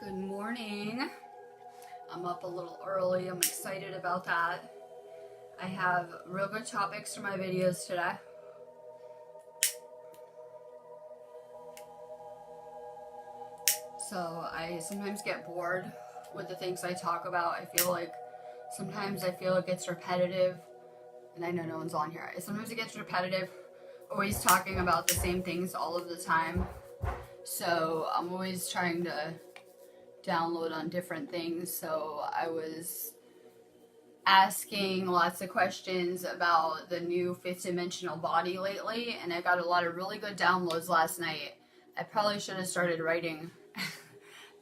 Good morning. I'm up a little early. I'm excited about that. I have real good topics for my videos today. So I sometimes get bored with the things I talk about. Sometimes I feel it gets repetitive, and I know no one's on here. Sometimes it gets repetitive, always talking about the same things all of the time. So I'm always trying to download on different things. So I was asking lots of questions about the new fifth dimensional body lately, and I got a lot of really good downloads last night. I probably should have started writing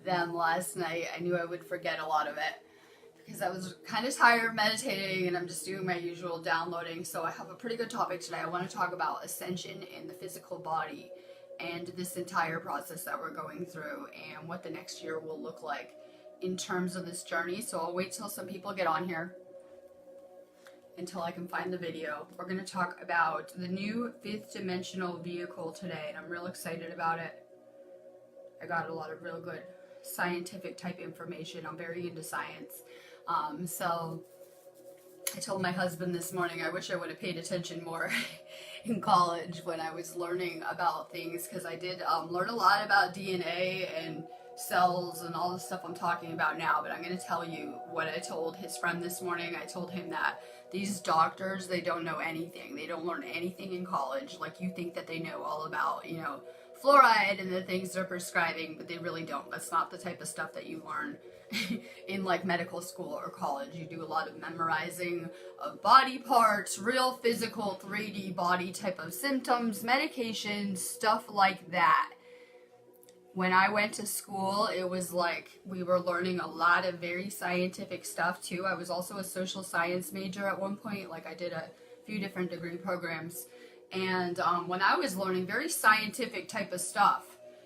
them last night. I knew I would forget a lot of it because I was kind of tired meditating and I'm just doing my usual downloading. So I have a pretty good topic today. I want to talk about ascension in the physical body and this entire process that we're going through and what the next year will look like in terms of this journey. So I'll wait till some people get on here until I can find the video. We're going to talk about the new fifth dimensional vehicle today, and I'm real excited about it. I got a lot of real good scientific type information. I'm very into science. So I told my husband this morning I wish I would have paid attention more in college when I was learning about things, because I did learn a lot about DNA and cells and all the stuff I'm talking about now. But I'm going to tell you what I told his friend this morning. I told him that these doctors, they don't know anything. They don't learn anything in college. Like, you think that they know all about, fluoride and the things they're prescribing, but they really don't. That's not the type of stuff that you learn in like medical school or college. You do a lot of memorizing of body parts, real physical 3D body type of symptoms, medications, stuff like that. When I went to school, it was like we were learning a lot of very scientific stuff too. I was also a social science major at one point. Like, I did a few different degree programs. And when I was learning very scientific type of stuff,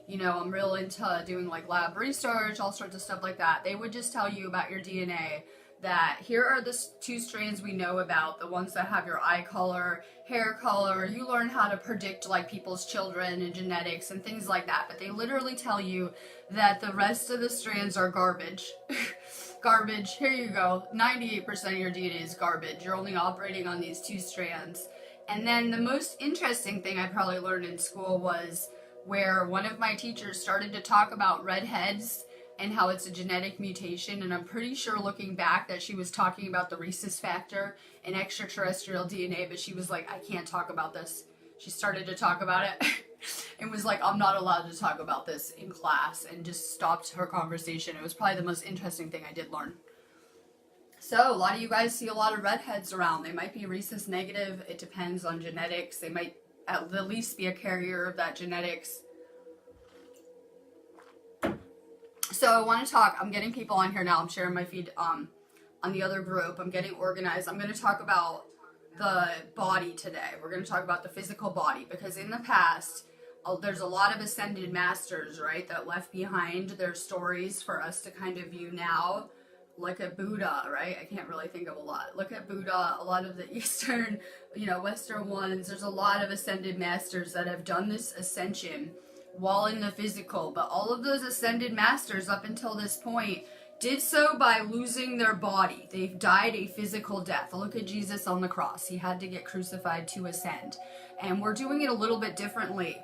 I'm real into doing like lab research, all sorts of stuff like that. They would just tell you about your DNA, that here are the two strands we know about, the ones that have your eye color, hair color. You learn how to predict like people's children and genetics and things like that. But they literally tell you that the rest of the strands are garbage. Garbage. Here you go. 98% of your DNA is garbage. You're only operating on these two strands. And then the most interesting thing I probably learned in school was where one of my teachers started to talk about redheads and how it's a genetic mutation. And I'm pretty sure, looking back, that she was talking about the rhesus factor in extraterrestrial DNA, but she was like, I can't talk about this. She started to talk about it and was like, I'm not allowed to talk about this in class, and just stopped her conversation. It was probably the most interesting thing I did learn. So a lot of you guys see a lot of redheads around. They might be rhesus negative. It depends on genetics. They might at the least be a carrier of that genetics. So I want to talk. I'm getting people on here now. I'm sharing my feed on the other group. I'm getting organized. I'm going to talk about the body today. We're going to talk about the physical body, because in the past, there's a lot of ascended masters, right, that left behind their stories for us to kind of view now. Like a Buddha, right? I can't really think of a lot. Look at Buddha, a lot of the Eastern, Western ones. There's a lot of ascended masters that have done this ascension while in the physical. But all of those ascended masters up until this point did so by losing their body. They've died a physical death. Look at Jesus on the cross. He had to get crucified to ascend. And we're doing it a little bit differently.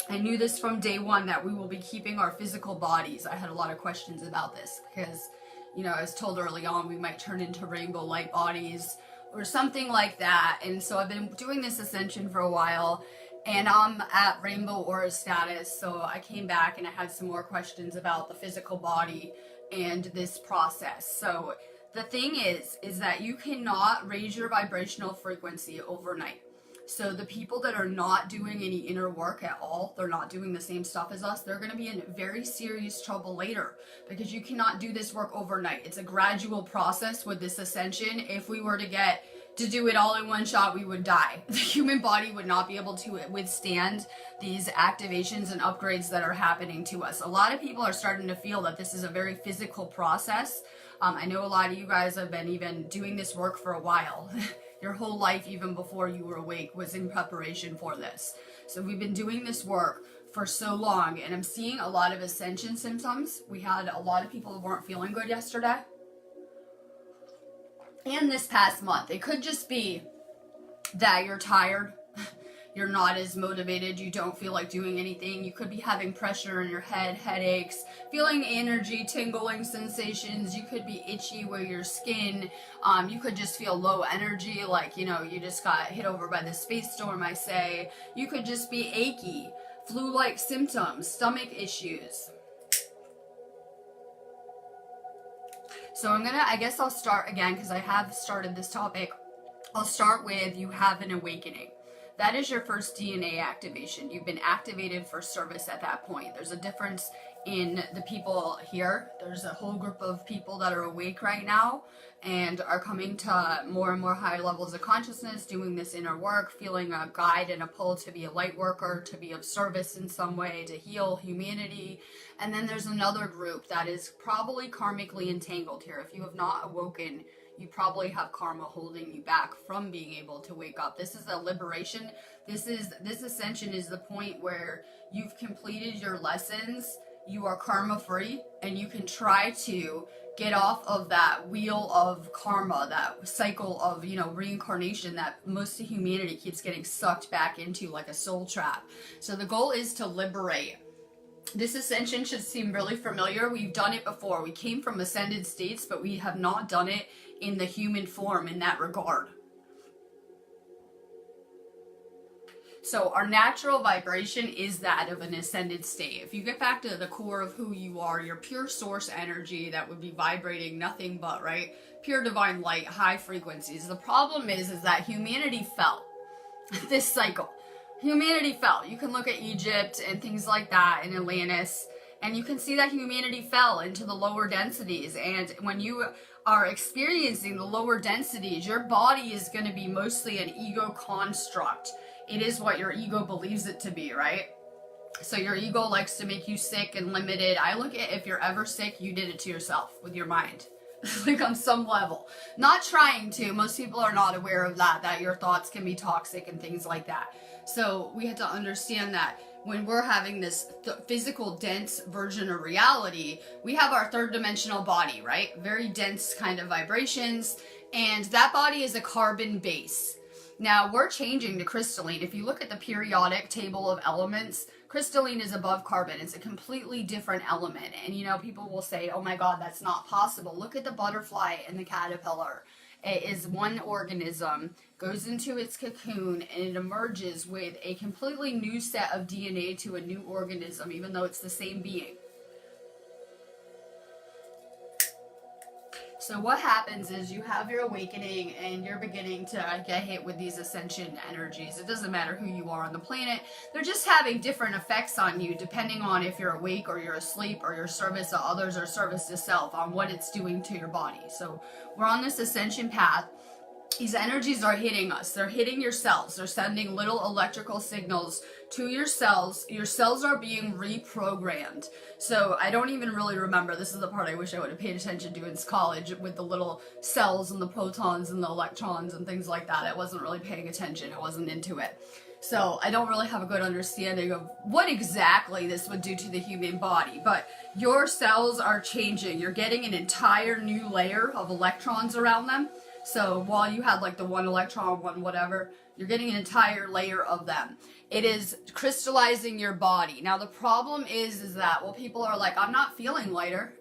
I knew this from day one, that we will be keeping our physical bodies. I had a lot of questions about this because I was told early on we might turn into rainbow light bodies or something like that. And so I've been doing this ascension for a while, and I'm at rainbow aura status. So I came back and I had some more questions about the physical body and this process. So the thing is that you cannot raise your vibrational frequency overnight. So the people that are not doing any inner work at all, they're not doing the same stuff as us, they're going to be in very serious trouble later, because you cannot do this work overnight. It's a gradual process with this ascension. If we were to do it all in one shot, we would die. The human body would not be able to withstand these activations and upgrades that are happening to us. A lot of people are starting to feel that this is a very physical process. I know a lot of you guys have been even doing this work for a while. Your whole life, even before you were awake, was in preparation for this. So we've been doing this work for so long, and I'm seeing a lot of ascension symptoms. We had a lot of people who weren't feeling good yesterday and this past month. It could just be that you're tired, you're not as motivated, you don't feel like doing anything. You could be having pressure in your head, headaches, feeling energy, tingling sensations. You could be itchy with your skin. You could just feel low energy, like, you know, you just got hit over by the space storm, I say. You could just be achy, flu-like symptoms, stomach issues. So I guess I'll start again, because I have started this topic. I'll start with, you have an awakening. That is your first DNA activation. You've been activated for service at that point. There's a difference in the people here. There's a whole group of people that are awake right now and are coming to more and more high levels of consciousness, doing this inner work, feeling a guide and a pull to be a light worker, to be of service in some way, to heal humanity. And then there's another group that is probably karmically entangled here. If you have not awoken, you probably have karma holding you back from being able to wake up. This is a liberation. This ascension is the point where you've completed your lessons, you are karma free, and you can try to get off of that wheel of karma, that cycle of, you know, reincarnation that most of humanity keeps getting sucked back into like a soul trap. So the goal is to liberate. This ascension should seem really familiar. We've done it before. We came from ascended states, but we have not done it in the human form in that regard. So our natural vibration is that of an ascended state. If you get back to the core of who you are, your pure source energy that would be vibrating nothing but, right? Pure divine light, high frequencies. The problem is that humanity fell this cycle. Humanity fell. You can look at Egypt and things like that in Atlantis, and you can see that humanity fell into the lower densities. And when you are experiencing the lower densities, your body is going to be mostly an ego construct. It is what your ego believes it to be, right? So your ego likes to make you sick and limited. I look at, if you're ever sick, you did it to yourself with your mind. Like on some level. Not trying to. Most people are not aware of that your thoughts can be toxic and things like that. So we have to understand that when we're having this physical dense version of reality, we have our third dimensional body, right? Very dense kind of vibrations. And that body is a carbon base. Now we're changing to crystalline. If you look at the periodic table of elements, crystalline is above carbon. It's a completely different element. And you know, people will say, oh my God, that's not possible. Look at the butterfly and the caterpillar. It is one organism, goes into its cocoon, and it emerges with a completely new set of DNA to a new organism, even though it's the same being. So what happens is you have your awakening and you're beginning to get hit with these ascension energies. It doesn't matter who you are on the planet. They're just having different effects on you depending on if you're awake or you're asleep or your service to others or service to self, on what it's doing to your body. So we're on this ascension path. These energies are hitting us. They're hitting your cells. They're sending little electrical signals to your cells. Your cells are being reprogrammed. So I don't even really remember. This is the part I wish I would have paid attention to in college, with the little cells and the protons and the electrons and things like that. I wasn't really paying attention. I wasn't into it. So I don't really have a good understanding of what exactly this would do to the human body. But your cells are changing. You're getting an entire new layer of electrons around them. So while you had like the one electron, one whatever, you're getting an entire layer of them. It is crystallizing your body. Now the problem is that, well, people are like, I'm not feeling lighter.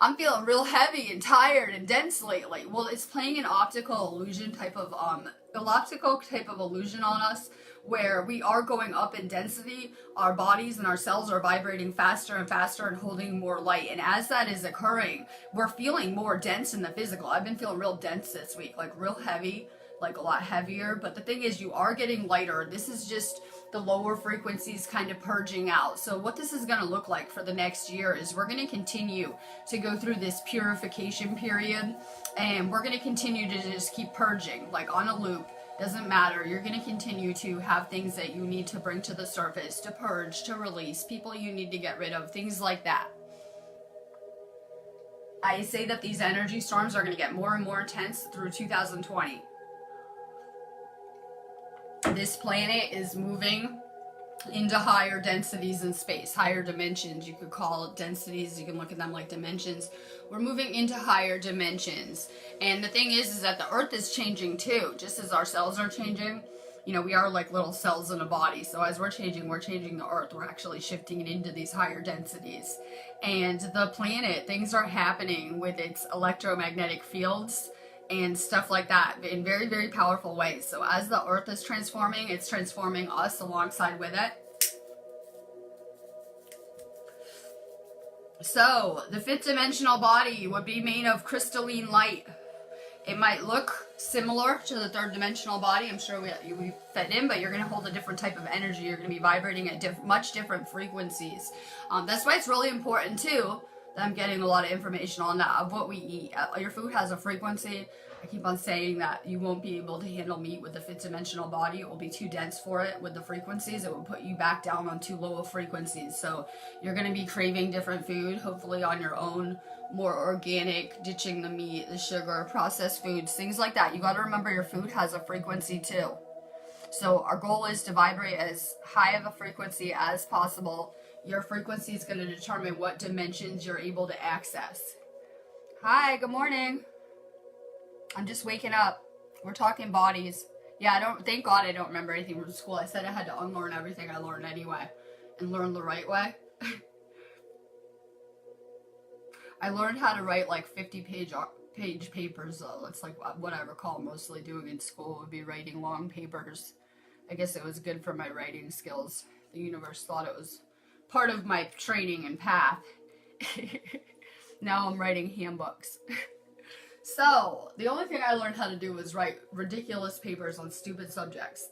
I'm feeling real heavy and tired and dense lately. Well, it's playing an optical illusion type of illusion on us, where we are going up in density. Our bodies and our cells are vibrating faster and faster and holding more light. And as that is occurring, we're feeling more dense in the physical. I've been feeling real dense this week, like real heavy, like a lot heavier. But the thing is, you are getting lighter. This is just the lower frequencies kind of purging out. So what this is going to look like for the next year is we're going to continue to go through this purification period, and we're going to continue to just keep purging, like on a loop. Doesn't matter. You're going to continue to have things that you need to bring to the surface, to purge, to release, people you need to get rid of, things like that. I say that these energy storms are going to get more and more intense through 2020. This planet is moving into higher densities in space, higher dimensions. You could call it densities, you can look at them like dimensions. We're moving into higher dimensions. And the thing is that the earth is changing too, just as our cells are changing. You know, we are like little cells in a body. So as we're changing the earth. We're actually shifting it into these higher densities. And the planet, things are happening with its electromagnetic fields and stuff like that in very, very powerful ways. So as the earth is transforming, it's transforming us alongside with it. So the fifth dimensional body would be made of crystalline light. It might look similar to the third dimensional body. I'm sure we fit in, but you're going to hold a different type of energy. You're going to be vibrating at much different frequencies. That's why it's really important too that I'm getting a lot of information on that, of what we eat. Your food has a frequency. I keep on saying that you won't be able to handle meat with the fifth dimensional body. It will be too dense for it with the frequencies. It will put you back down on too low of frequencies. So you're going to be craving different food, hopefully on your own, more organic, ditching the meat, the sugar, processed foods, things like that. You got to remember your food has a frequency too. So our goal is to vibrate as high of a frequency as possible. Your frequency is going to determine what dimensions you're able to access. Hi, good morning. I'm just waking up. We're talking bodies. Yeah, thank God I don't remember anything from school. I said I had to unlearn everything I learned anyway and learn the right way. I learned how to write like 50-page papers, though. It's like what I recall mostly doing in school would be writing long papers. I guess it was good for my writing skills. The universe thought it was part of my training and path. Now I'm writing handbooks. So, the only thing I learned how to do was write ridiculous papers on stupid subjects.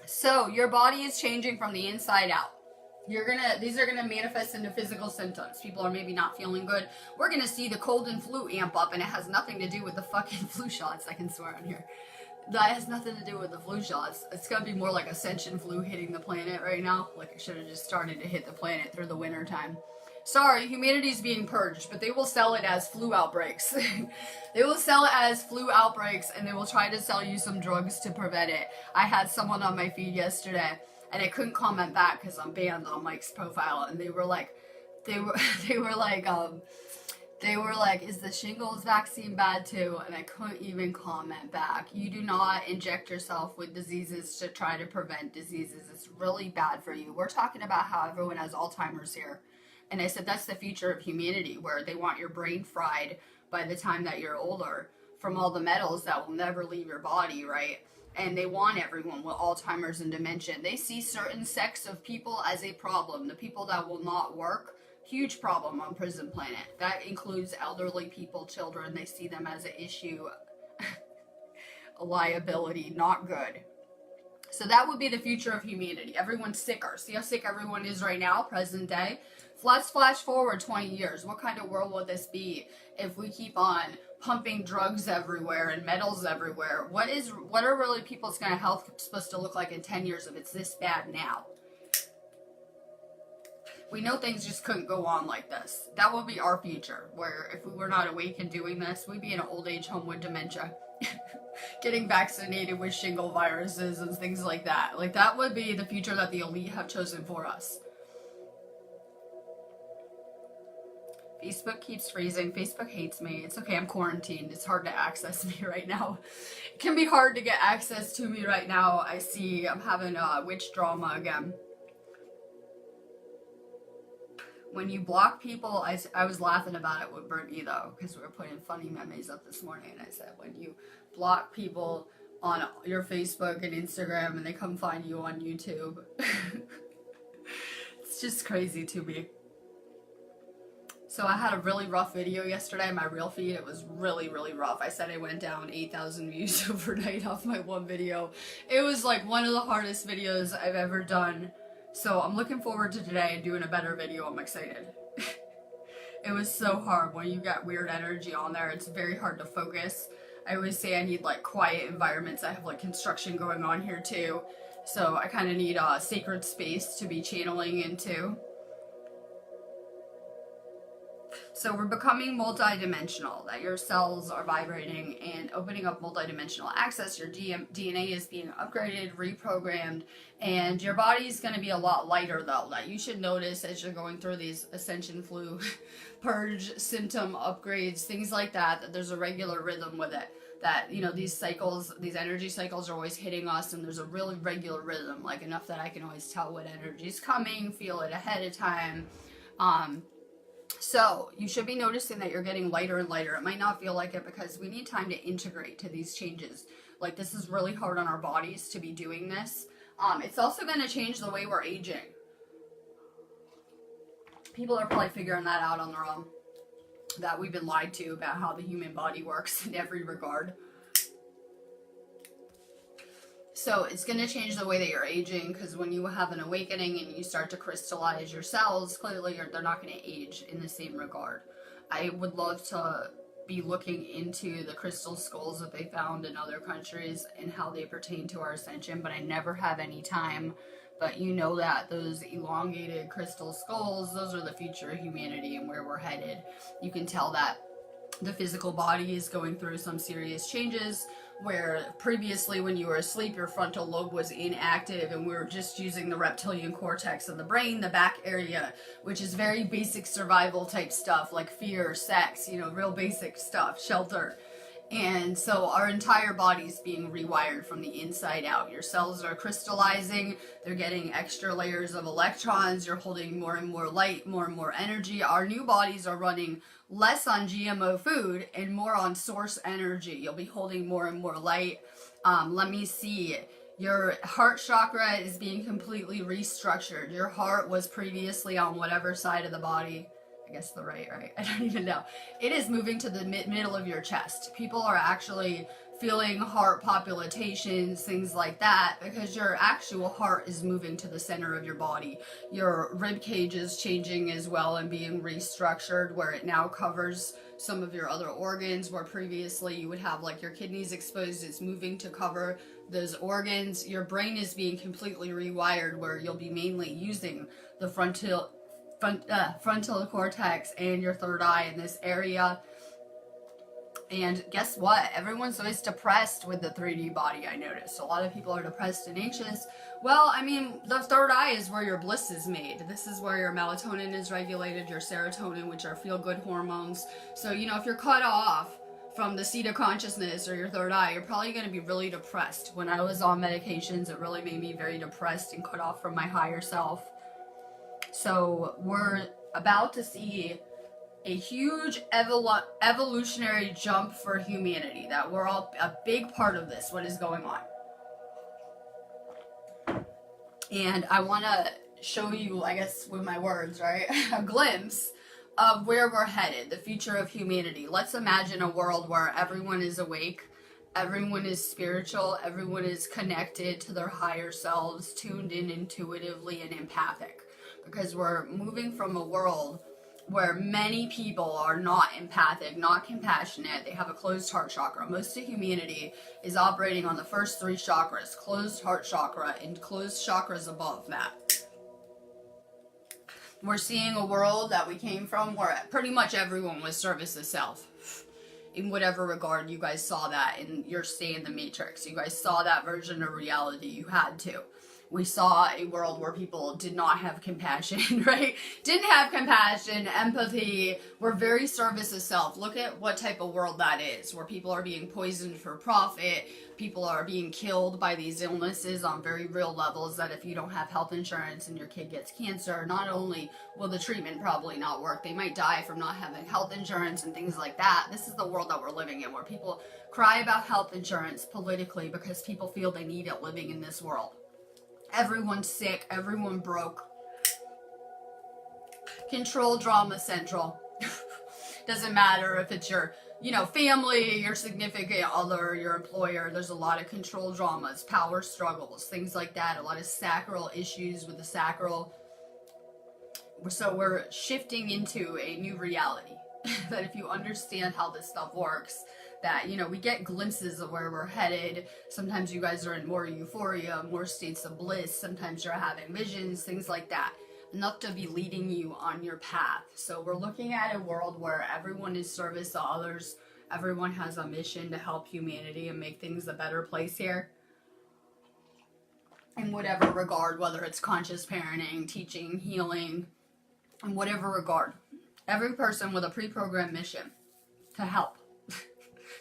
So, your body is changing from the inside out. These are gonna manifest into physical symptoms. People are maybe not feeling good. We're gonna see the cold and flu amp up, and it has nothing to do with the fucking flu shots. I can swear on here. That has nothing to do with the flu shots. It's gonna be more like Ascension flu hitting the planet right now. Like it should have just started to hit the planet through the winter time. Sorry, humanity's being purged, but they will sell it as flu outbreaks. They will sell it as flu outbreaks, and they will try to sell you some drugs to prevent it. I had someone on my feed yesterday, and I couldn't comment back because I'm banned on Mike's profile, and they were like, is the shingles vaccine bad too? And I couldn't even comment back. You do not inject yourself with diseases to try to prevent diseases. It's really bad for you. We're talking about how everyone has Alzheimer's here. And I said that's the future of humanity, where they want your brain fried by the time that you're older from all the metals that will never leave your body, right? And they want everyone with Alzheimer's and dementia. They see certain sects of people as a problem. The people that will not work, huge problem on Prison Planet. That includes elderly people, children. They see them as an issue, a liability, not good. So that would be the future of humanity. Everyone's sicker. See how sick everyone is right now, present day? Let's flash forward 20 years. What kind of world will this be if we keep on pumping drugs everywhere and metals everywhere? What are really people's kind of health supposed to look like in 10 years if it's this bad now? We know things just couldn't go on like this. That will be our future, where if we were not awake and doing this, we'd be in an old age home with dementia. Getting vaccinated with shingle viruses and things like that. Like, that would be the future that the elite have chosen for us. Facebook keeps freezing. Facebook hates me. It's okay, I'm quarantined. It's hard to access me right now. It can be hard to get access to me right now. I see I'm having witch drama again. When you block people, I was laughing about it with Brittany though, because we were putting funny memes up this morning, and I said, when you block people on your Facebook and Instagram and they come find you on YouTube, it's just crazy to me. So I had a really rough video yesterday on my real feed. It was really, really rough. I said I went down 8,000 views overnight off my one video. It was like one of the hardest videos I've ever done. So I'm looking forward to today and doing a better video. I'm excited. It was so hard when you got weird energy on there. It's very hard to focus. I always say I need like quiet environments. I have like construction going on here too. So I kind of need a sacred space to be channeling into. So we're becoming multidimensional, that your cells are vibrating and opening up multidimensional access. Your DNA is being upgraded, reprogrammed, and your body is going to be a lot lighter, though. That you should notice as you're going through these Ascension flu purge symptom upgrades, things like that, that there's a regular rhythm with it. That, you know, these cycles, these energy cycles are always hitting us, and there's a really regular rhythm, like enough that I can always tell what energy is coming, feel it ahead of time. So you should be noticing that you're getting lighter and lighter. It might not feel like it because we need time to integrate to these changes. Like, this is really hard on our bodies to be doing this. It's also going to change the way we're aging. People are probably figuring that out on their own. That we've been lied to about how the human body works in every regard. So it's going to change the way that you're aging, because when you have an awakening and you start to crystallize your cells, clearly they're not going to age in the same regard. I would love to be looking into the crystal skulls that they found in other countries and how they pertain to our ascension, but I never have any time. But you know that those elongated crystal skulls, those are the future of humanity and where we're headed. You can tell that the physical body is going through some serious changes, where previously when you were asleep, your frontal lobe was inactive and we were just using the reptilian cortex of the brain, the back area, which is very basic survival type stuff like fear, sex, you know, real basic stuff, shelter. And so our entire body is being rewired from the inside out. Your cells are crystallizing, they're getting extra layers of electrons, you're holding more and more light, more and more energy. Our new bodies are running less on GMO food and more on source energy. You'll be holding more and more light. Let me see. Your heart chakra is being completely restructured. Your heart was previously on whatever side of the body. I guess the right? I don't even know. It is moving to the middle of your chest. People are actually feeling heart palpitations, things like that, because your actual heart is moving to the center of your body. Your rib cage is changing as well and being restructured, where it now covers some of your other organs, where previously you would have like your kidneys exposed. It's moving to cover those organs. Your brain is being completely rewired, where you'll be mainly using the frontal cortex and your third eye in this area. And guess what? Everyone's always depressed with the 3D body, I noticed. A lot of people are depressed and anxious. Well, I mean, the third eye is where your bliss is made. This is where your melatonin is regulated, your serotonin, which are feel-good hormones. So, you know, if you're cut off from the seat of consciousness or your third eye, you're probably going to be really depressed. When I was on medications, it really made me very depressed and cut off from my higher self. So we're about to see a huge evolutionary jump for humanity, that we're all a big part of this, what is going on. And I want to show you, I guess with my words, right, a glimpse of where we're headed, the future of humanity. Let's imagine a world where everyone is awake, everyone is spiritual, everyone is connected to their higher selves, tuned in intuitively and empathic. Because we're moving from a world where many people are not empathic, not compassionate. They have a closed heart chakra. Most of humanity is operating on the first three chakras, closed heart chakra and closed chakras above that. We're seeing a world that we came from where pretty much everyone was service of self. In whatever regard, you guys saw that in your stay in the Matrix. You guys saw that version of reality. You had to. We saw a world where people did not have compassion, right? Didn't have compassion, empathy, were very service of self. Look at what type of world that is, where people are being poisoned for profit, people are being killed by these illnesses on very real levels, that if you don't have health insurance and your kid gets cancer, not only will the treatment probably not work, they might die from not having health insurance and things like that. This is the world that we're living in, where people cry about health insurance politically because people feel they need it living in this world. Everyone's sick, everyone broke. Control drama central. Doesn't matter if it's your, family, your significant other, your employer. There's a lot of control dramas, power struggles, things like that. A lot of sacral issues with the sacral. So we're shifting into a new reality. That if you understand how this stuff works, that, we get glimpses of where we're headed. Sometimes you guys are in more euphoria, more states of bliss. Sometimes you're having visions, things like that. enough to be leading you on your path. So we're looking at a world where everyone is service to others. Everyone has a mission to help humanity and make things a better place here. In whatever regard, whether it's conscious parenting, teaching, healing, in whatever regard. Every person with a pre-programmed mission to help.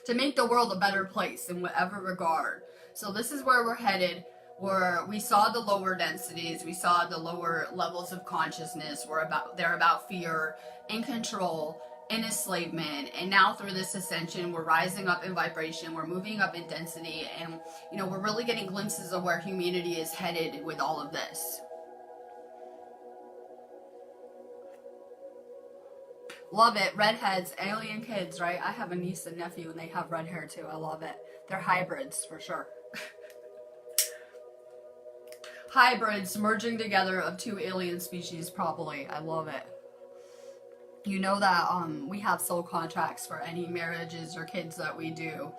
To make the world a better place in whatever regard. So this is where we're headed. Where we saw the lower densities, we saw the lower levels of consciousness. They're about fear and control and enslavement. And now through this ascension, we're rising up in vibration, we're moving up in density, and we're really getting glimpses of where humanity is headed with all of this. Love it. Redheads, alien kids, right? I have a niece and nephew and they have red hair too. I love it. They're hybrids for sure. Hybrids merging together of two alien species, probably. I love it. You know that we have soul contracts for any marriages or kids that we do,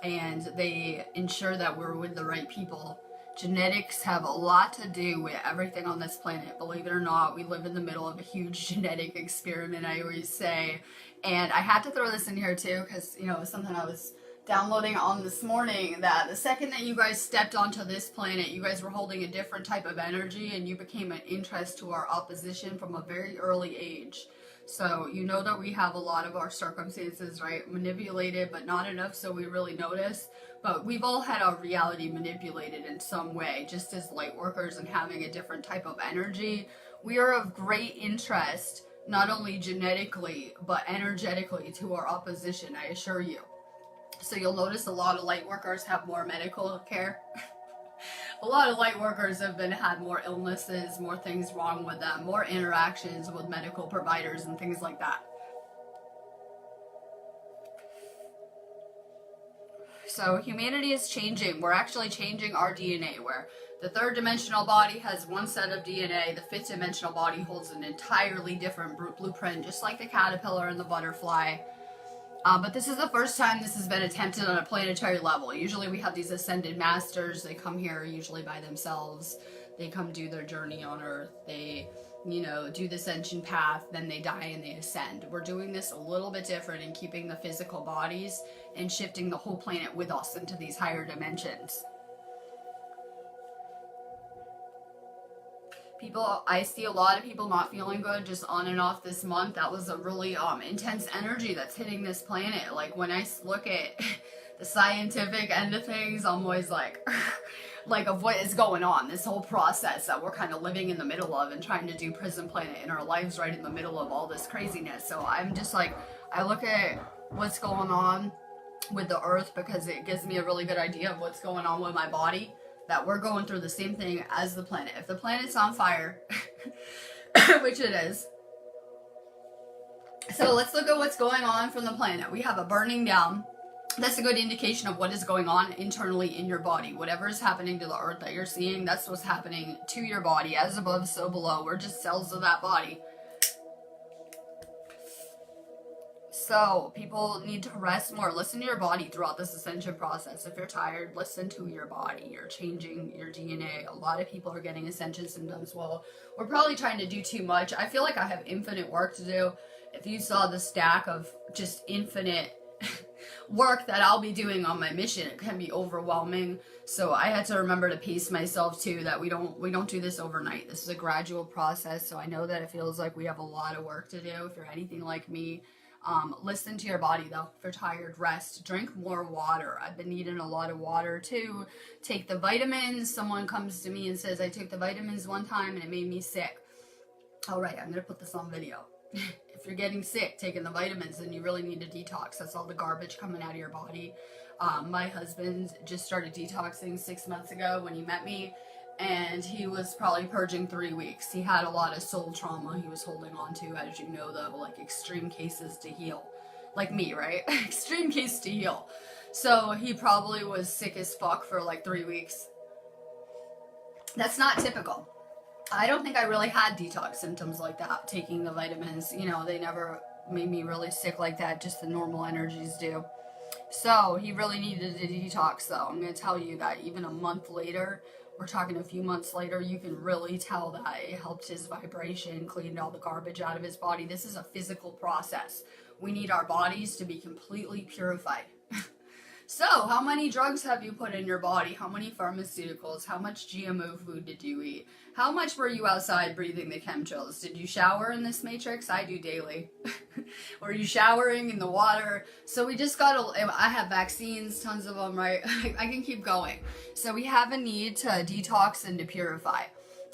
and they ensure that we're with the right people. Genetics have a lot to do with everything on this planet. Believe it or not, we live in the middle of a huge genetic experiment, I always say. And I had to throw this in here too, because it was something I was downloading on this morning, that the second that you guys stepped onto this planet, you guys were holding a different type of energy and you became an interest to our opposition from a very early age. So you know that we have a lot of our circumstances, right, manipulated, but not enough so we really notice. But we've all had our reality manipulated in some way, just as light workers and having a different type of energy. We are of great interest, not only genetically, but energetically to our opposition, I assure you. So you'll notice a lot of light workers have more medical care. A lot of light workers have had more illnesses, more things wrong with them, more interactions with medical providers and things like that. So humanity is changing. We're actually changing our DNA, where the third dimensional body has one set of DNA. The fifth dimensional body holds an entirely different blueprint, just like the caterpillar and the butterfly. But this is the first time this has been attempted on a planetary level. Usually we have these ascended masters. They come here usually by themselves. They come do their journey on Earth. They, do the ascension path. Then they die and they ascend. We're doing this a little bit different and keeping the physical bodies and shifting the whole planet with us into these higher dimensions. I see a lot of people not feeling good just on and off this month. That was a really intense energy that's hitting this planet. Like when I look at the scientific end of things, I'm always like of what is going on, this whole process that we're kind of living in the middle of and trying to do Prison Planet in our lives right in the middle of all this craziness. So I'm just like, I look at what's going on with the Earth because it gives me a really good idea of what's going on with my body. That we're going through the same thing as the planet. If the planet's on fire, which it is. So let's look at what's going on from the planet. We have a burning down. That's a good indication of what is going on internally in your body. Whatever is happening to the Earth that you're seeing, that's what's happening to your body. As above, so below. We're just cells of that body. So people need to rest more. Listen to your body throughout this ascension process. If you're tired, listen to your body. You're changing your DNA. A lot of people are getting ascension symptoms. Well, we're probably trying to do too much. I feel like I have infinite work to do. If you saw the stack of just infinite work that I'll be doing on my mission, it can be overwhelming. So I had to remember to pace myself too, that we don't do this overnight. This is a gradual process. So I know that it feels like we have a lot of work to do. If you're anything like me, listen to your body though. If you're tired, rest. Drink more water. I've been eating a lot of water too. Take the vitamins. Someone comes to me and says, I took the vitamins one time and it made me sick. All right, I'm going to put this on video. If you're getting sick, taking the vitamins, then you really need to detox. That's all the garbage coming out of your body. My husband just started detoxing 6 months ago when he met me. And he was probably purging 3 weeks. He had a lot of soul trauma he was holding on to, as you know, though, like extreme cases to heal. Like me, right? Extreme case to heal. So he probably was sick as fuck for like 3 weeks. That's not typical. I don't think I really had detox symptoms like that, taking the vitamins. They never made me really sick like that, just the normal energies do. So he really needed to detox though. I'm going to tell you that even a month later, we're talking a few months later, you can really tell that it helped his vibration, cleaned all the garbage out of his body. This is a physical process. We need our bodies to be completely purified. So, how many drugs have you put in your body? How many pharmaceuticals? How much GMO food did you eat? How much were you outside breathing the chemtrails? Did you shower in this matrix? I do daily. Were you showering in the water? So we just I have vaccines, tons of them, right? I can keep going. So we have a need to detox and to purify.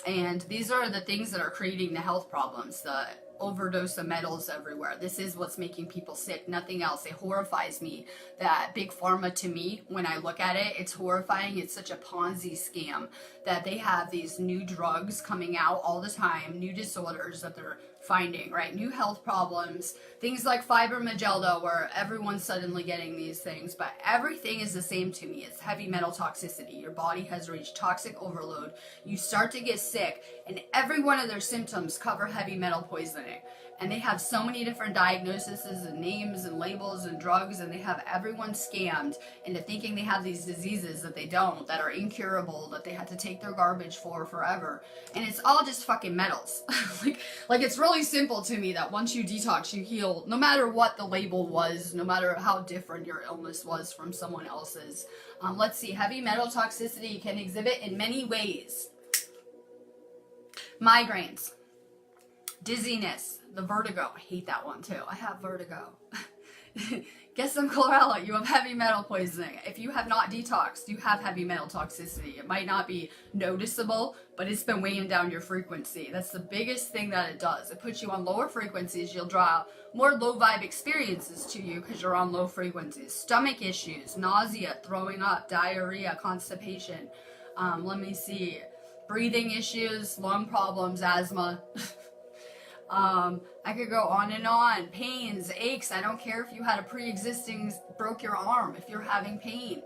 And these are the things that are creating the health problems, the overdose of metals everywhere. This is what's making people sick, nothing else. It horrifies me that big pharma, to me, when I look at it, it's horrifying. It's such a Ponzi scam that they have these new drugs coming out all the time, new disorders that they're finding, right? New health problems, things like fibromyalgia, where everyone's suddenly getting these things, but everything is the same to me. It's heavy metal toxicity. Your body has reached toxic overload. You start to get sick, and every one of their symptoms cover heavy metal poisoning. And they have so many different diagnoses and names and labels and drugs, and they have everyone scammed into thinking they have these diseases that they don't, that are incurable, that they had to take their garbage for forever. And it's all just fucking metals. like it's really simple to me that once you detox, you heal, no matter what the label was, no matter how different your illness was from someone else's. Let's see, heavy metal toxicity can exhibit in many ways. Migraines, dizziness, the vertigo. I hate that one too. I have vertigo. Get some chlorella. You have heavy metal poisoning. If you have not detoxed, you have heavy metal toxicity. It might not be noticeable, but it's been weighing down your frequency. That's the biggest thing that it does. It puts you on lower frequencies. You'll draw more low vibe experiences to you because you're on low frequencies. Stomach issues, nausea, throwing up, diarrhea, constipation. Let me see. Breathing issues, lung problems, asthma. I could go on and on. Pains, aches. I don't care if you had a pre-existing, broke your arm. If you're having pain,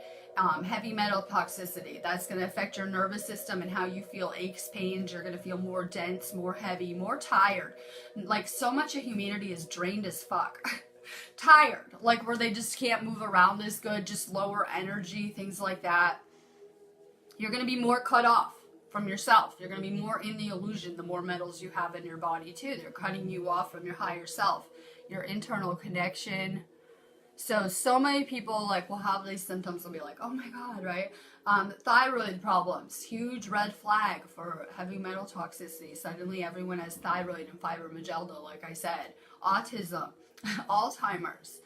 heavy metal toxicity, that's going to affect your nervous system and how you feel. Aches, pains. You're going to feel more dense, more heavy, more tired. Like, so much of humanity is drained as fuck. Tired. Like, where they just can't move around as good, just lower energy, things like that. You're going to be more cut off from yourself. You're going to be more in the illusion the more metals you have in your body too. They're cutting you off from your higher self, your internal connection. So many people like will have these symptoms and be like, oh my god, right? Thyroid problems, huge red flag for heavy metal toxicity. Suddenly everyone has thyroid and fibromyalgia, like I said. Autism, Alzheimer's.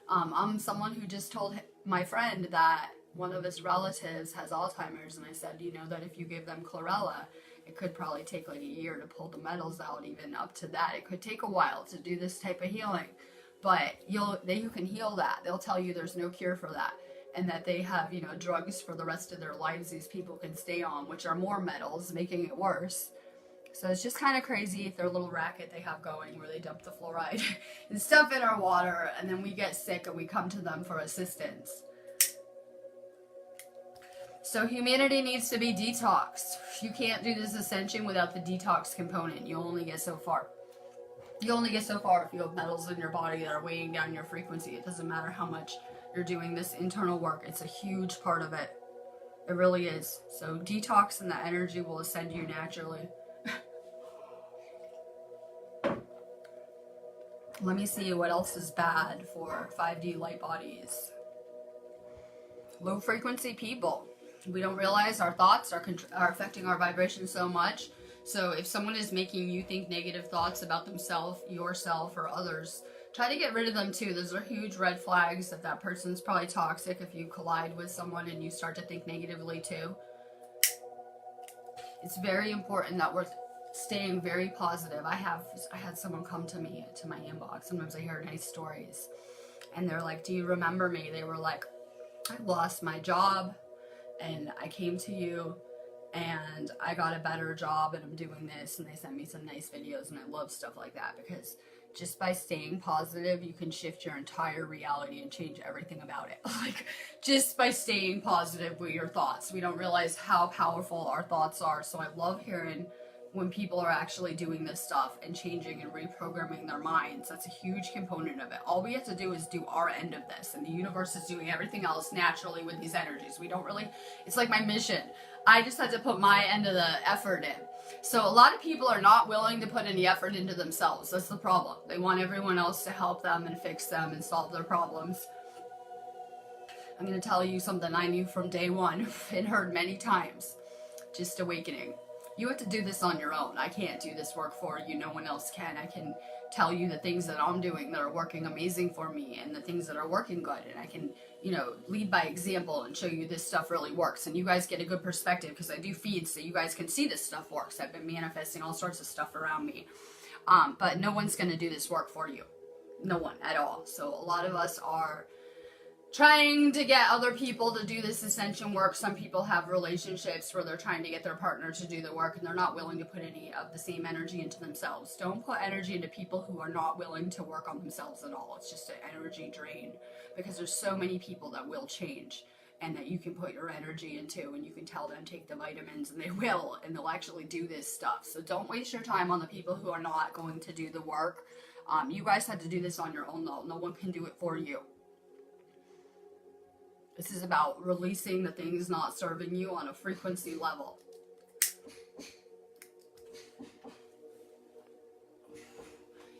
I'm someone who just told my friend that one of his relatives has Alzheimer's, and I said, you know that if you give them chlorella, it could probably take like a year to pull the metals out, even up to that. It could take a while to do this type of healing, but you can heal that. They'll tell you there's no cure for that, and that they have, you know, drugs for the rest of their lives these people can stay on, which are more metals, making it worse. So it's just kind of crazy, their little racket they have going where they dump the fluoride and stuff in our water, and then we get sick and we come to them for assistance. So humanity needs to be detoxed. You can't do this ascension without the detox component. You'll only get so far. You only get so far if you have metals in your body that are weighing down your frequency. It doesn't matter how much you're doing this internal work. It's a huge part of it. It really is. So detox and the energy will ascend you naturally. Let me see what else is bad for 5D light bodies. Low frequency people. We don't realize our thoughts are affecting our vibration so much. So if someone is making you think negative thoughts about themselves, yourself, or others, try to get rid of them too. Those are huge red flags that that person's probably toxic if you collide with someone and you start to think negatively too. It's very important that we're staying very positive. I had someone come to me, to my inbox. Sometimes I hear nice stories. And they're like, do you remember me? They were like, I lost my job. And I came to you and I got a better job and I'm doing this, and they sent me some nice videos, and I love stuff like that because just by staying positive, you can shift your entire reality and change everything about it. Like, just by staying positive with your thoughts. We don't realize how powerful our thoughts are. So I love hearing when people are actually doing this stuff and changing and reprogramming their minds. That's a huge component of it. All we have to do is do our end of this, and the universe is doing everything else naturally with these energies. We don't really, it's like my mission. I just had to put my end of the effort in. So a lot of people are not willing to put any effort into themselves. That's the problem. They want everyone else to help them and fix them and solve their problems. I'm going to tell you something I knew from day one and heard many times. Just awakening. You have to do this on your own. I can't do this work for you. No one else can. I can tell you the things that I'm doing that are working amazing for me and the things that are working good. And I can, you know, lead by example and show you this stuff really works. And you guys get a good perspective because I do feeds so you guys can see this stuff works. I've been manifesting all sorts of stuff around me. But no one's going to do this work for you. No one at all. So a lot of us are trying to get other people to do this ascension work. Some people have relationships where they're trying to get their partner to do the work and they're not willing to put any of the same energy into themselves. Don't put energy into people who are not willing to work on themselves at all. It's just an energy drain because there's so many people that will change and that you can put your energy into and you can tell them take the vitamins and they will and they'll actually do this stuff. So don't waste your time on the people who are not going to do the work. You guys had to do this on your own though. No one can do it for you. This is about releasing the things not serving you on a frequency level.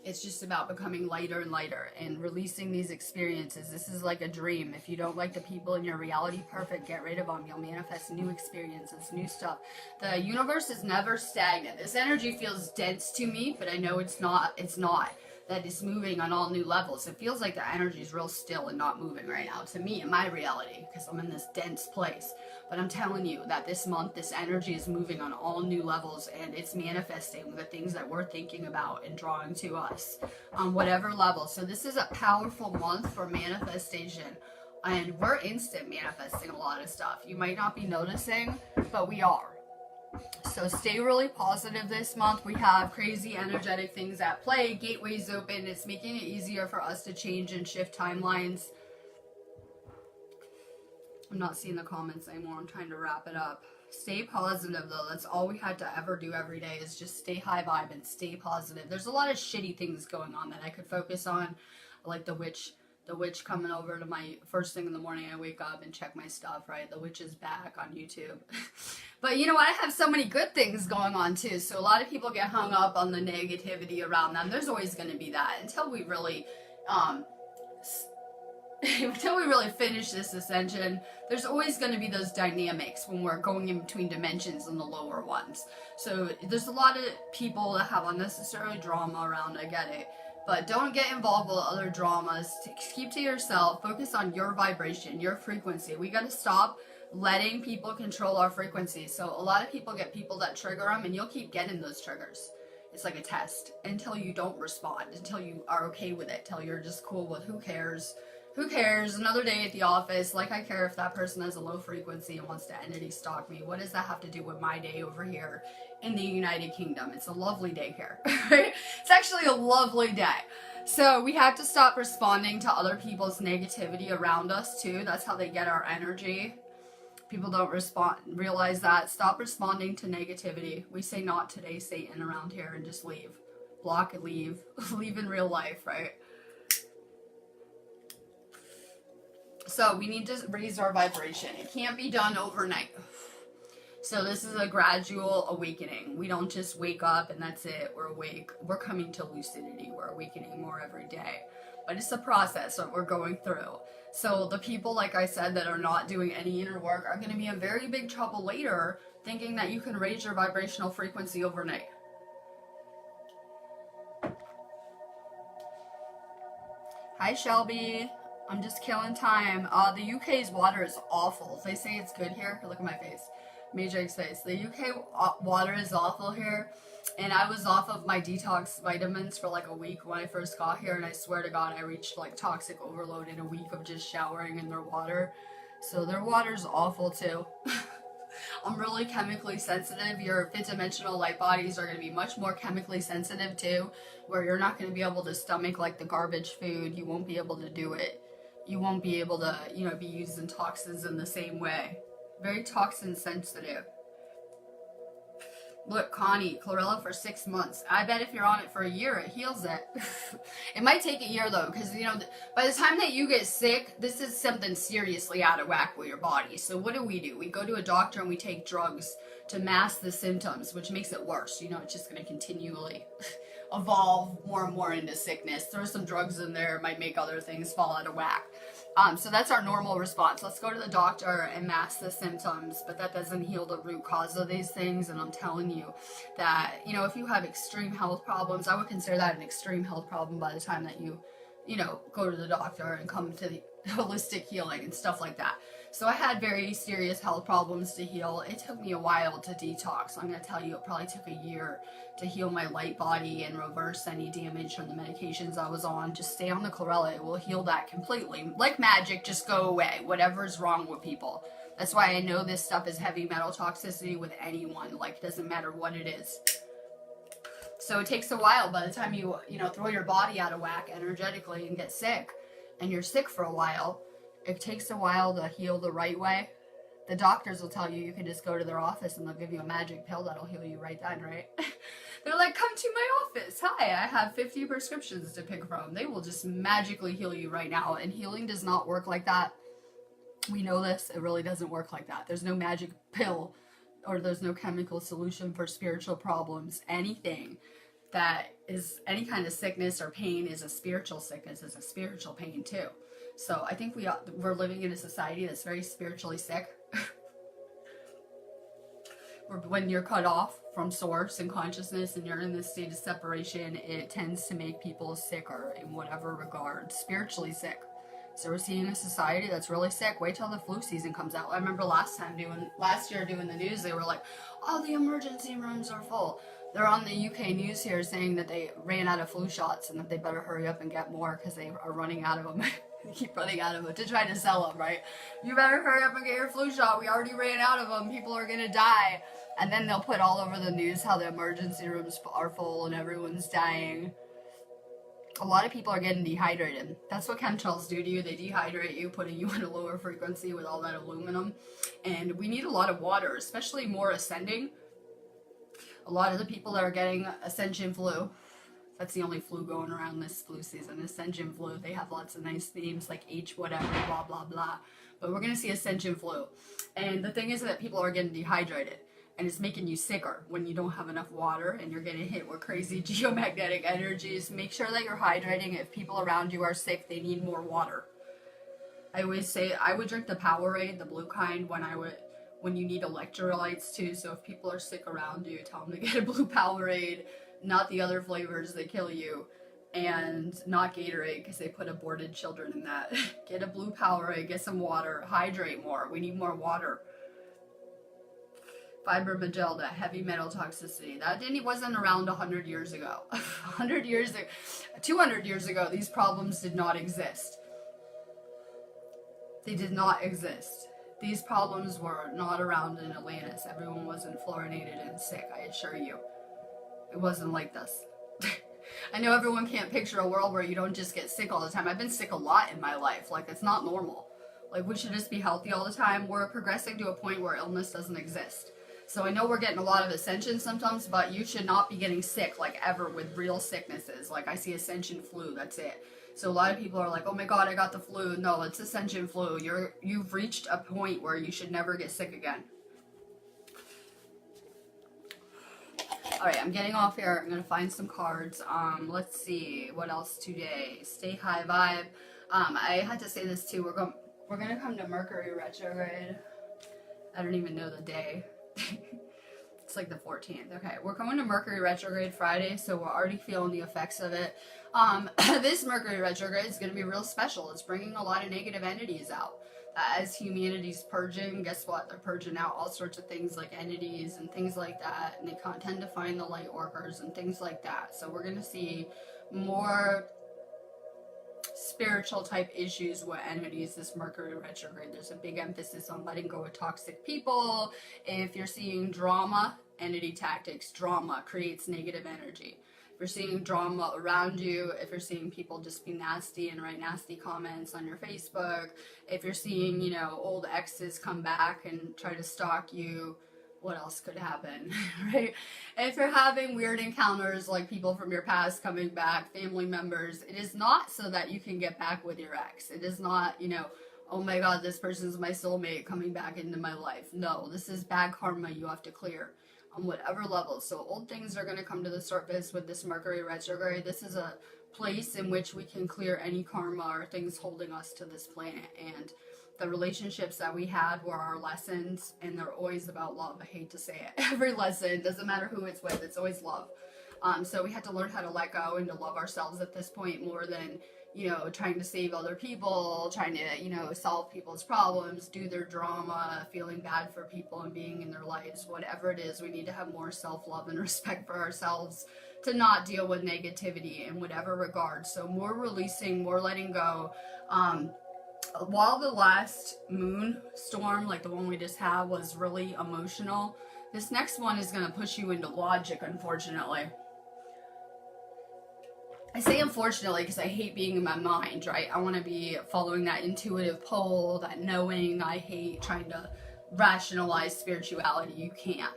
It's just about becoming lighter and lighter and releasing these experiences. This is like a dream. If you don't like the people in your reality, perfect, get rid of them. You'll manifest new experiences, new stuff. The universe is never stagnant. This energy feels dense to me, but I know it's not. It's not. That is moving on all new levels. It feels like the energy is real still and not moving right now to me in my reality because I'm in this dense place. But I'm telling you that this month, this energy is moving on all new levels and it's manifesting the things that we're thinking about and drawing to us on whatever level. So this is a powerful month for manifestation and we're instant manifesting a lot of stuff. You might not be noticing, but we are. So stay really positive this month. We have crazy energetic things at play. Gateways open. It's making it easier for us to change and shift timelines. I'm not seeing the comments anymore. I'm trying to wrap it up. Stay positive though. That's all we had to ever do every day is just stay high vibe and stay positive. There's a lot of shitty things going on that I could focus on, like the witch coming over to my first thing in the morning. I wake up and check my stuff, right? The witch is back on YouTube. But you know what? I have so many good things going on too. So a lot of people get hung up on the negativity around them. There's always going to be that until we really, finish this ascension. There's always going to be those dynamics when we're going in between dimensions and the lower ones. So there's a lot of people that have unnecessary drama around. I get it. But don't get involved with other dramas. Keep to yourself. Focus on your vibration, your frequency. We got to stop letting people control our frequency. So a lot of people get people that trigger them, and you'll keep getting those triggers. It's like a test until you don't respond, until you are okay with it, until you're just cool with who cares. Who cares? Another day at the office. Like I care if that person has a low frequency and wants to entity stalk me. What does that have to do with my day over here in the United Kingdom? It's a lovely day here. It's actually a lovely day. So we have to stop responding to other people's negativity around us too. That's how they get our energy. People don't realize that. Stop responding to negativity. We say not today, Satan, around here and just leave. Block and leave. Leave in real life, right? So we need to raise our vibration. It can't be done overnight. So this is a gradual awakening. We don't just wake up and that's it. We're awake. We're coming to lucidity. We're awakening more every day. But it's a process that we're going through. So the people, like I said, that are not doing any inner work are going to be in very big trouble later, thinking that you can raise your vibrational frequency overnight. Hi, Shelby. I'm just killing time. The UK's water is awful. They say it's good here. Look at my face. Matrix face. The UK water is awful here. And I was off of my detox vitamins for like a week when I first got here. And I swear to God, I reached like toxic overload in a week of just showering in their water. So their water's awful too. I'm really chemically sensitive. Your fifth dimensional light bodies are going to be much more chemically sensitive too, where you're not going to be able to stomach like the garbage food. You won't be able to do it. You won't be able to, be using toxins in the same way. Very toxin sensitive. Look, Connie, chlorella for 6 months. I bet if you're on it for a year, it heals it. It might take a year though, because you know, by the time that you get sick, this is something seriously out of whack with your body. So what do? We go to a doctor and we take drugs to mask the symptoms, which makes it worse. You know, it's just going to continually evolve more and more into sickness. Throw some drugs in there, it might make other things fall out of whack. So that's our normal response. Let's go to the doctor and mask the symptoms, but that doesn't heal the root cause of these things. And I'm telling you that, you know, if you have extreme health problems, I would consider that an extreme health problem by the time that you know, go to the doctor and come to the holistic healing and stuff like that. So I had very serious health problems to heal. It took me a while to detox. I'm going to tell you, it probably took a year to heal my light body and reverse any damage from the medications I was on. Just stay on the chlorella. It will heal that completely. Like magic, just go away. Whatever's wrong with people. That's why I know this stuff is heavy metal toxicity with anyone. Like, it doesn't matter what it is. So it takes a while. By the time you know, throw your body out of whack energetically and get sick, and you're sick for a while, it takes a while to heal the right way. The doctors will tell you you can just go to their office and they'll give you a magic pill that'll heal you right then, right? They're like, come to my office. Hi, I have 50 prescriptions to pick from. They will just magically heal you right now. And healing does not work like that. We know this. It really doesn't work like that. There's no magic pill or there's no chemical solution for spiritual problems. Anything that is any kind of sickness or pain is a spiritual sickness, is a spiritual pain too. So I think we're living in a society that's very spiritually sick. When you're cut off from source and consciousness and you're in this state of separation, it tends to make people sicker in whatever regard, spiritually sick. So we're seeing a society that's really sick. Wait till the flu season comes out. I remember last year doing the news, they were like, oh, the emergency rooms are full. They're on the UK news here saying that they ran out of flu shots and that they better hurry up and get more because they are running out of them. They keep running out of them to try to sell them, right? You better hurry up and get your flu shot. We already ran out of them. People are going to die. And then they'll put all over the news how the emergency rooms are full and everyone's dying. A lot of people are getting dehydrated. That's what chemtrails do to you. They dehydrate you, putting you in a lower frequency with all that aluminum. And we need a lot of water, especially more ascending. A lot of the people that are getting Ascension flu, that's the only flu going around this flu season, Ascension flu. They have lots of nice names like H whatever, blah, blah, blah. But we're going to see Ascension flu. And the thing is that people are getting dehydrated. And it's making you sicker when you don't have enough water and you're getting hit with crazy geomagnetic energies. Make sure that you're hydrating. If people around you are sick, they need more water. I always say I would drink the Powerade, the blue kind, when you need electrolytes too. So if people are sick around you, tell them to get a blue Powerade, not the other flavors, they kill you. And not Gatorade because they put aborted children in that. Get a blue Powerade, get some water, hydrate more. We need more water. Fibromyalgia, heavy metal toxicity. That wasn't around 100 years ago. 100 years ago, 200 years ago, these problems did not exist. They did not exist. These problems were not around in Atlantis. Everyone wasn't fluorinated and sick, I assure you. It wasn't like this. I know everyone can't picture a world where you don't just get sick all the time. I've been sick a lot in my life. Like, it's not normal. Like, we should just be healthy all the time. We're progressing to a point where illness doesn't exist. So I know we're getting a lot of Ascension symptoms, but you should not be getting sick, like, ever with real sicknesses. Like, I see Ascension flu, that's it. So a lot of people are like, oh my god, I got the flu. No, it's Ascension flu. You've reached a point where you should never get sick again. Alright, I'm getting off here. I'm going to find some cards. Let's see. What else today? Stay high vibe. I had to say this too. We're going to come to Mercury retrograde. I don't even know the day. It's like the 14th. Okay, we're going to Mercury retrograde Friday, so we're already feeling the effects of it. This Mercury retrograde is going to be real special. It's bringing a lot of negative entities out. As humanity's purging, guess what? They're purging out all sorts of things like entities and things like that, and they tend to find the light workers and things like that. So we're going to see more spiritual type issues with entities this Mercury retrograde. There's a big emphasis on letting go of toxic people. If you're seeing drama, entity tactics, drama creates negative energy. If you're seeing drama around you, if you're seeing people just be nasty and write nasty comments on your Facebook, if you're seeing, you know, old exes come back and try to stalk you, what else could happen, right? If you're having weird encounters like people from your past coming back, family members, it is not so that you can get back with your ex. It is not, oh my god, this person's my soulmate coming back into my life. No, this is bad karma you have to clear on whatever level. So old things are going to come to the surface with this Mercury retrograde. This is a place in which we can clear any karma or things holding us to this planet. And the relationships that we had were our lessons, and they're always about love. I hate to say it. Every lesson, doesn't matter who it's with, it's always love. So we had to learn how to let go and to love ourselves at this point more than, trying to save other people, trying to, solve people's problems, do their drama, feeling bad for people and being in their lives. Whatever it is, we need to have more self-love and respect for ourselves to not deal with negativity in whatever regard. So more releasing, more letting go. While the last moon storm, like the one we just had, was really emotional, this next one is going to push you into logic, unfortunately. I say unfortunately because I hate being in my mind, right? I want to be following that intuitive pole, that knowing. I hate trying to rationalize spirituality. You can't.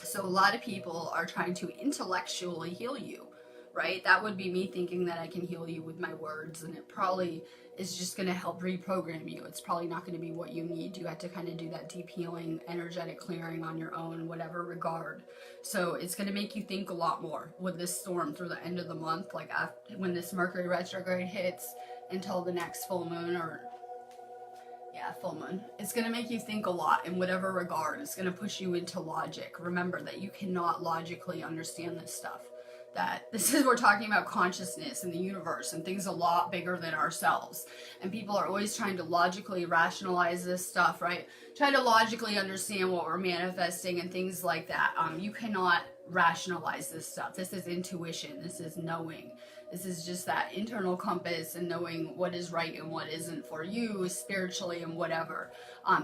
So a lot of people are trying to intellectually heal you, right? That would be me thinking that I can heal you with my words, and it probably is just going to help reprogram you. It's probably not going to be what you need. You have to kind of do that deep healing, energetic clearing on your own, whatever regard. So it's going to make you think a lot more with this storm through the end of the month, like after, when this Mercury retrograde hits until the next full moon, full moon. It's going to make you think a lot in whatever regard. It's going to push you into logic. Remember that you cannot logically understand this stuff. That this is, we're talking about consciousness and the universe and things a lot bigger than ourselves. And people are always trying to logically rationalize this stuff, right? Try to logically understand what we're manifesting and things like that. You cannot rationalize this stuff. This is intuition. This is knowing. This is just that internal compass and knowing what is right and what isn't for you spiritually and whatever.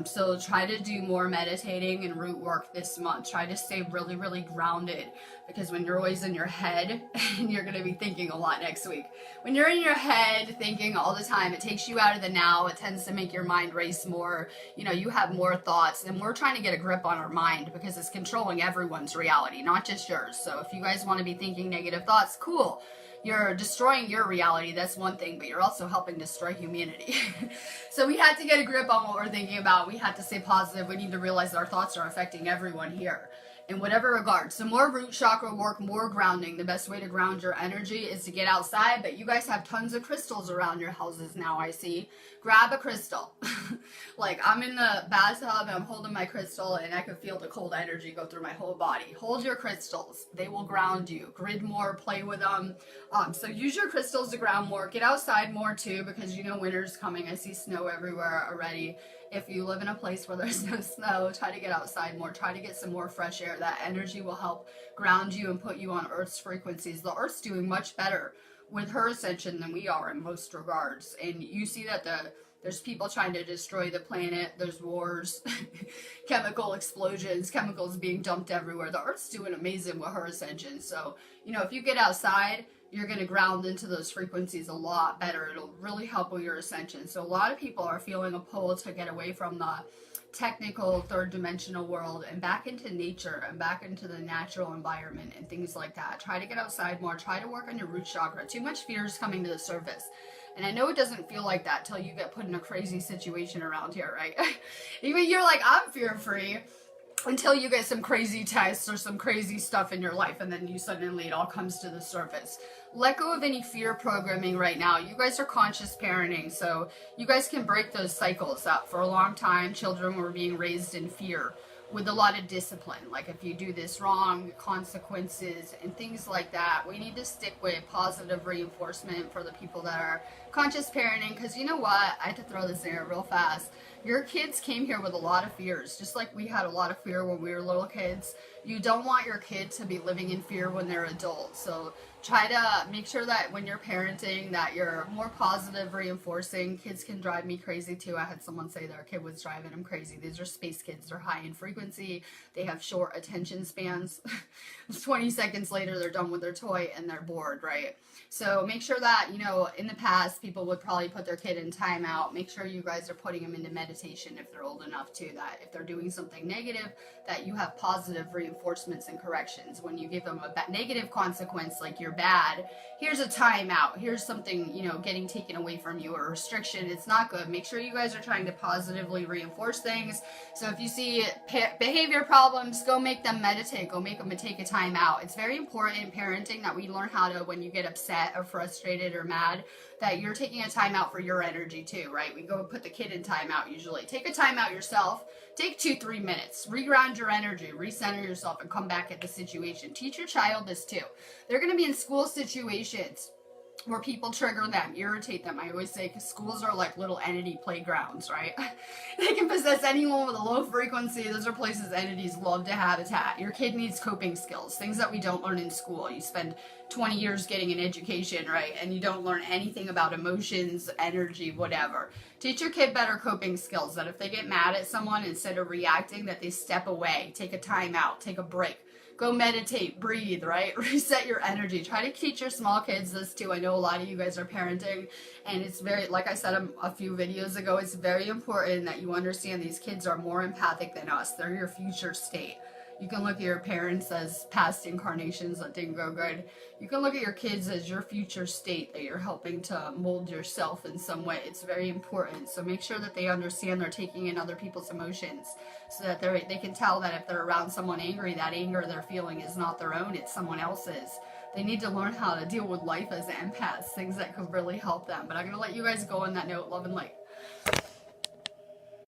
So try to do more meditating and root work this month. Try to stay really, really grounded, because when you're always in your head, and you're going to be thinking a lot next week. When you're in your head thinking all the time, it takes you out of the now. It tends to make your mind race more. You have more thoughts, and we're trying to get a grip on our mind because it's controlling everyone's reality, not just yours. So if you guys want to be thinking negative thoughts, cool. You're destroying your reality, that's one thing, but you're also helping destroy humanity. So we had to get a grip on what we're thinking about. We had to stay positive. We need to realize that our thoughts are affecting everyone here in whatever regard. So more root chakra work, more grounding. The best way to ground your energy is to get outside, but you guys have tons of crystals around your houses now, I see. Grab a crystal. Like, I'm in the bathtub and I'm holding my crystal, and I can feel the cold energy go through my whole body. Hold your crystals. They will ground you. Grid more, play with them. So use your crystals to ground more. Get outside more too, because winter's coming. I see snow everywhere already. If you live in a place where there's no snow, try to get outside more. Try to get some more fresh air. That energy will help ground you and put you on Earth's frequencies. The Earth's doing much better with her ascension than we are in most regards. And you see that there's people trying to destroy the planet. There's wars, chemical explosions, chemicals being dumped everywhere. The Earth's doing amazing with her ascension. So, if you get outside, you're going to ground into those frequencies a lot better. It'll really help with your ascension. So a lot of people are feeling a pull to get away from the technical third dimensional world and back into nature and back into the natural environment and things like that. Try to get outside more. Try to work on your root chakra. Too much fear is coming to the surface. And I know it doesn't feel like that till you get put in a crazy situation around here, right? Even you're like, I'm fear-free, until you get some crazy tests or some crazy stuff in your life, and then suddenly it all comes to the surface. Let go of any fear programming right now. You guys are conscious parenting, so you guys can break those cycles up. For a long time, children were being raised in fear with a lot of discipline. Like, if you do this wrong, consequences and things like that. We need to stick with positive reinforcement for the people that are conscious parenting, because you know what? I have to throw this in here real fast. Your kids came here with a lot of fears, just like we had a lot of fear when we were little kids. You don't want your kid to be living in fear when they're adults. So try to make sure that when you're parenting that you're more positive, reinforcing. Kids can drive me crazy too. I had someone say their kid was driving them crazy. These are space kids. They're high in frequency. They have short attention spans. 20 seconds later, they're done with their toy and they're bored, right? So make sure that, in the past, people would probably put their kid in timeout. Make sure you guys are putting them into meditation meditation if they're old enough to, that if they're doing something negative, that you have positive reinforcements and corrections. When you give them a negative consequence, like you're bad, here's a timeout, here's something, you know, getting taken away from you, or a restriction, it's not good. Make sure you guys are trying to positively reinforce things. So if you see behavior problems, go make them meditate, go make them take a time out. It's very important in parenting that we learn how to, when you get upset or frustrated or mad, that you're taking a time out for your energy too, right? We go put the kid in timeout usually. Take a time out yourself. Take 2-3 minutes. Reground your energy. Recenter yourself and come back at the situation. Teach your child this too. They're going to be in school situations where people trigger them, irritate them. I always say schools are like little entity playgrounds, right? They can possess anyone with a low frequency. Those are places entities love to habitat. Your kid needs coping skills, things that we don't learn in school. You spend 20 years getting an education, right? And you don't learn anything about emotions, energy, whatever. Teach your kid better coping skills, that if they get mad at someone, instead of reacting, that they step away, take a time out, take a break. Go meditate, breathe, right? Reset your energy. Try to teach your small kids this too. I know a lot of you guys are parenting, and it's very, like I said a few videos ago, it's very important that you understand these kids are more empathic than us. They're your future state. You can look at your parents as past incarnations that didn't go good. You can look at your kids as your future state, that you're helping to mold yourself in some way. It's very important. So make sure that they understand they're taking in other people's emotions, so that they can tell that if they're around someone angry, that anger they're feeling is not their own, it's someone else's. They need to learn how to deal with life as empaths, things that could really help them. But I'm going to let you guys go on that note. Love and light.